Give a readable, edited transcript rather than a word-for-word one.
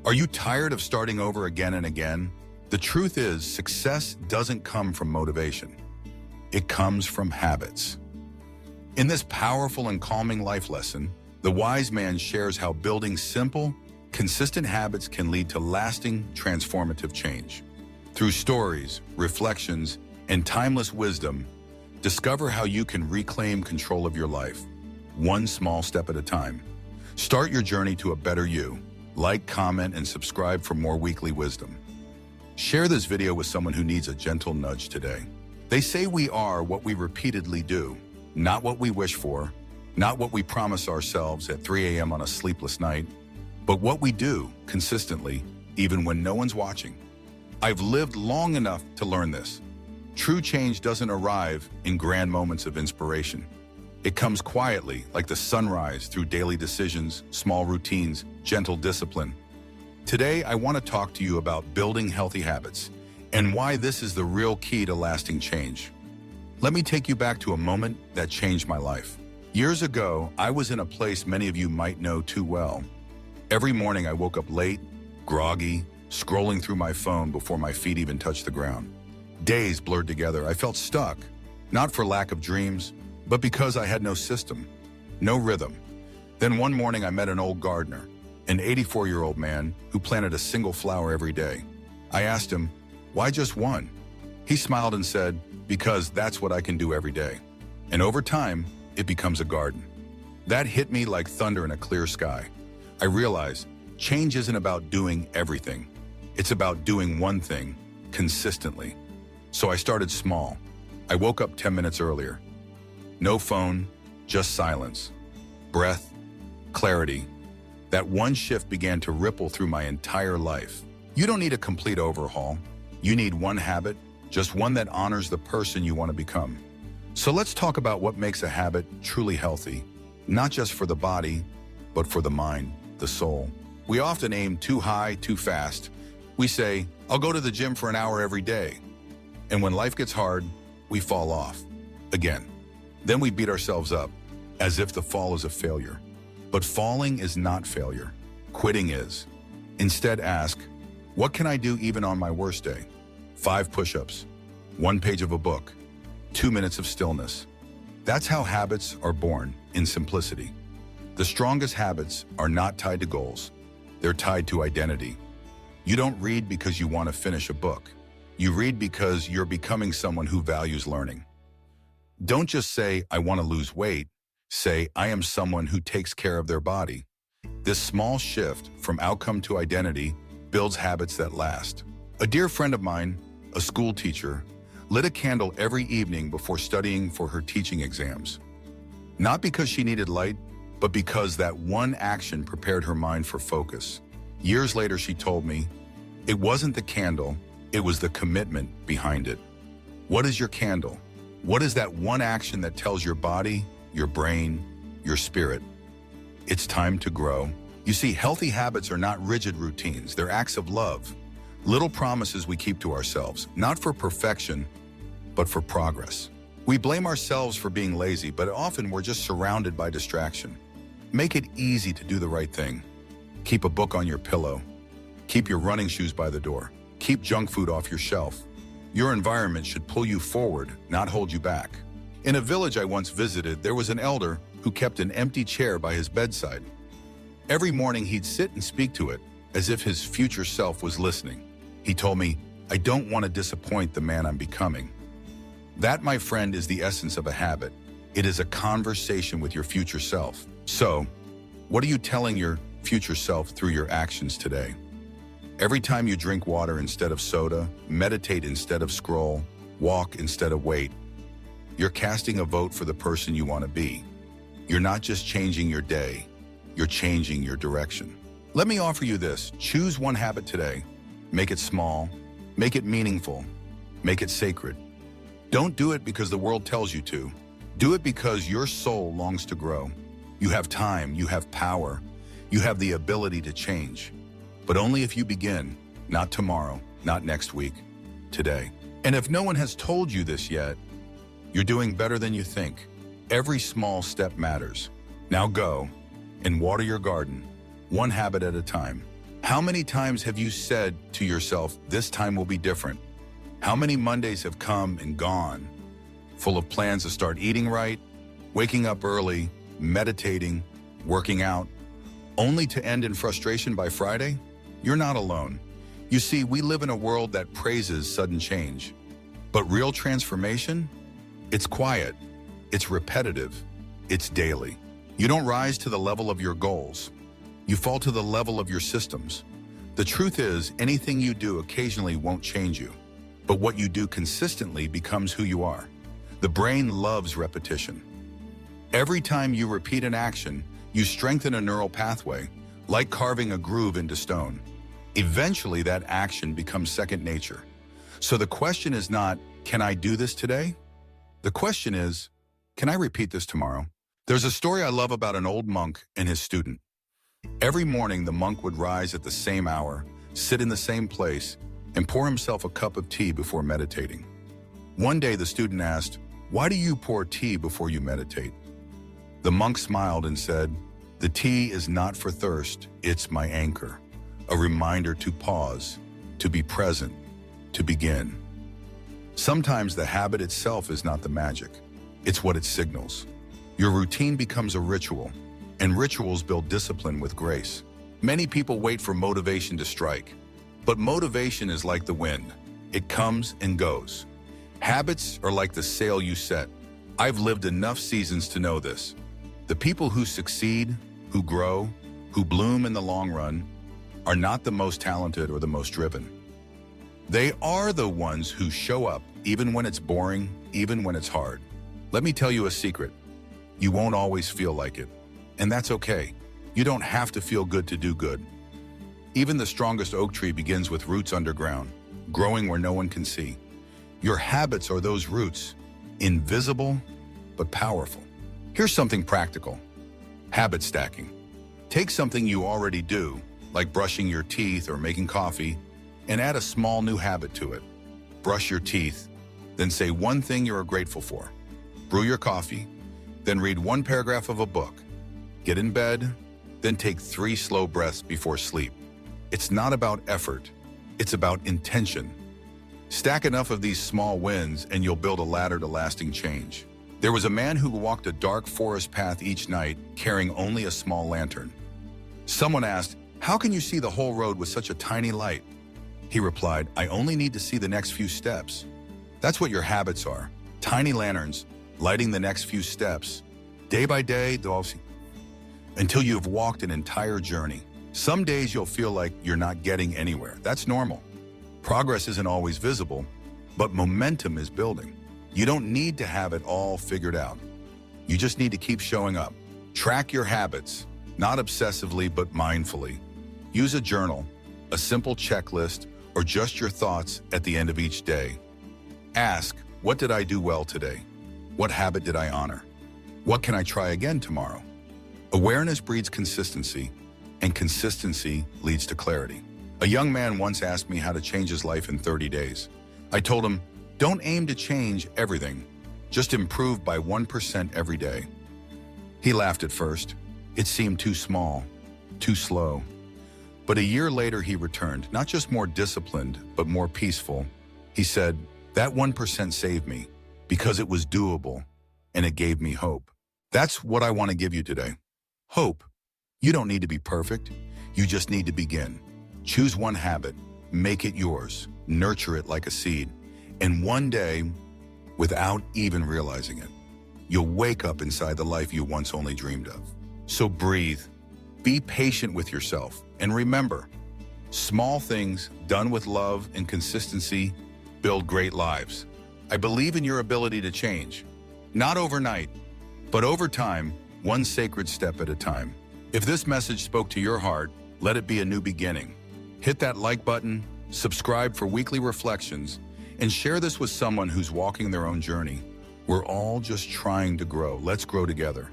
Are you tired of starting over again and again? The truth is, success doesn't come from motivation. It comes from habits. In this powerful and calming life lesson, the wise man shares how building simple, consistent habits can lead to lasting, transformative change. Through stories, reflections, and timeless wisdom, discover how you can reclaim control of your life, one small step at a time. Start your journey to a better you. Like, comment, and subscribe for more weekly wisdom. Share this video with someone who needs a gentle nudge today. They say we are what we repeatedly do, not what we wish for, not what we promise ourselves at 3 a.m. on a sleepless night, but what we do consistently, even when no one's watching. I've lived long enough to learn this. True change doesn't arrive in grand moments of inspiration. It comes quietly, like the sunrise, through daily decisions, small routines, gentle discipline. Today, I want to talk to you about building healthy habits and why this is the real key to lasting change. Let me take you back to a moment that changed my life. Years ago, I was in a place many of you might know too well. Every morning I woke up late, groggy, scrolling through my phone before my feet even touched the ground. Days blurred together. I felt stuck, not for lack of dreams, but because I had no system, no rhythm. Then one morning I met an old gardener, an 84-year-old man who planted a single flower every day. I asked him, why just one? He smiled and said, because that's what I can do every day. And over time, it becomes a garden. That hit me like thunder in a clear sky. I realized change isn't about doing everything. It's about doing one thing consistently. So I started small. I woke up 10 minutes earlier. No phone, just silence, breath, clarity. That one shift began to ripple through my entire life. You don't need a complete overhaul. You need one habit, just one that honors the person you want to become. So let's talk about what makes a habit truly healthy, not just for the body, but for the mind, the soul. We often aim too high, too fast. We say, I'll go to the gym for an hour every day. And when life gets hard, we fall off again. Then we beat ourselves up, as if the fall is a failure. But falling is not failure. Quitting is. Instead, ask, what can I do even on my worst day? 5 push-ups, 1 page of a book, 2 minutes of stillness. That's how habits are born, in simplicity. The strongest habits are not tied to goals. They're tied to identity. You don't read because you want to finish a book. You read because you're becoming someone who values learning. Don't just say, I want to lose weight. Say, I am someone who takes care of their body. This small shift from outcome to identity builds habits that last. A dear friend of mine, a school teacher, lit a candle every evening before studying for her teaching exams. Not because she needed light, but because that one action prepared her mind for focus. Years later, she told me, it wasn't the candle, it was the commitment behind it. What is your candle? What is that one action that tells your body, your brain, your spirit, it's time to grow? You see, healthy habits are not rigid routines. They're acts of love. Little promises we keep to ourselves, not for perfection, but for progress. We blame ourselves for being lazy, but often we're just surrounded by distraction. Make it easy to do the right thing. Keep a book on your pillow. Keep your running shoes by the door. Keep junk food off your shelf. Your environment should pull you forward, not hold you back. In a village I once visited, there was an elder who kept an empty chair by his bedside. Every morning he'd sit and speak to it, as if his future self was listening. He told me, I don't want to disappoint the man I'm becoming. That, my friend, is the essence of a habit. It is a conversation with your future self. So, what are you telling your future self through your actions today? Every time you drink water instead of soda, meditate instead of scroll, walk instead of wait, you're casting a vote for the person you want to be. You're not just changing your day, you're changing your direction. Let me offer you this. Choose one habit today. Make it small, make it meaningful, make it sacred. Don't do it because the world tells you to. Do it because your soul longs to grow. You have time, you have power, you have the ability to change. But only if you begin, not tomorrow, not next week, today. And if no one has told you this yet, you're doing better than you think. Every small step matters. Now go and water your garden, one habit at a time. How many times have you said to yourself, this time will be different? How many Mondays have come and gone, full of plans to start eating right, waking up early, meditating, working out, only to end in frustration by Friday? You're not alone. You see, we live in a world that praises sudden change. But real transformation? It's quiet, it's repetitive, it's daily. You don't rise to the level of your goals. You fall to the level of your systems. The truth is, anything you do occasionally won't change you. But what you do consistently becomes who you are. The brain loves repetition. Every time you repeat an action, you strengthen a neural pathway, like carving a groove into stone. Eventually, that action becomes second nature. So the question is not, can I do this today? The question is, can I repeat this tomorrow? There's a story I love about an old monk and his student. Every morning, the monk would rise at the same hour, sit in the same place, and pour himself a cup of tea before meditating. One day, the student asked, "Why do you pour tea before you meditate?" The monk smiled and said, "The tea is not for thirst, it's my anchor, a reminder to pause, to be present, to begin." Sometimes the habit itself is not the magic, it's what it signals. Your routine becomes a ritual, and rituals build discipline with grace. Many people wait for motivation to strike, but motivation is like the wind. It comes and goes. Habits are like the sail you set. I've lived enough seasons to know this. The people who succeed, who grow, who bloom in the long run, are not the most talented or the most driven. They are the ones who show up even when it's boring, even when it's hard. Let me tell you a secret. You won't always feel like it. And that's okay. You don't have to feel good to do good. Even the strongest oak tree begins with roots underground, growing where no one can see. Your habits are those roots, invisible but powerful. Here's something practical. Habit stacking. Take something you already do, like brushing your teeth or making coffee, and add a small new habit to it. Brush your teeth, then say one thing you're grateful for. Brew your coffee, then read one paragraph of a book. Get in bed, then take 3 slow breaths before sleep. It's not about effort, it's about intention. Stack enough of these small wins and you'll build a ladder to lasting change. There was a man who walked a dark forest path each night, carrying only a small lantern. Someone asked, "How can you see the whole road with such a tiny light?" He replied, "I only need to see the next few steps." That's what your habits are. Tiny lanterns, lighting the next few steps. Day by day, until you've walked an entire journey. Some days you'll feel like you're not getting anywhere. That's normal. Progress isn't always visible, but momentum is building. You don't need to have it all figured out. You just need to keep showing up. Track your habits, not obsessively, but mindfully. Use a journal, a simple checklist, or just your thoughts at the end of each day. Ask, what did I do well today? What habit did I honor? What can I try again tomorrow? Awareness breeds consistency, and consistency leads to clarity. A young man once asked me how to change his life in 30 days. I told him, don't aim to change everything. Just improve by 1% every day. He laughed at first. It seemed too small, too slow. But a year later he returned, not just more disciplined, but more peaceful. He said, that 1% saved me because it was doable and it gave me hope. That's what I want to give you today. Hope. You don't need to be perfect. You just need to begin. Choose one habit, make it yours, nurture it like a seed, and one day, without even realizing it, you'll wake up inside the life you once only dreamed of. So breathe, be patient with yourself, and remember, small things done with love and consistency build great lives. I believe in your ability to change, not overnight, but over time, one sacred step at a time. If this message spoke to your heart, let it be a new beginning. Hit that like button, subscribe for weekly reflections, and share this with someone who's walking their own journey. We're all just trying to grow. Let's grow together.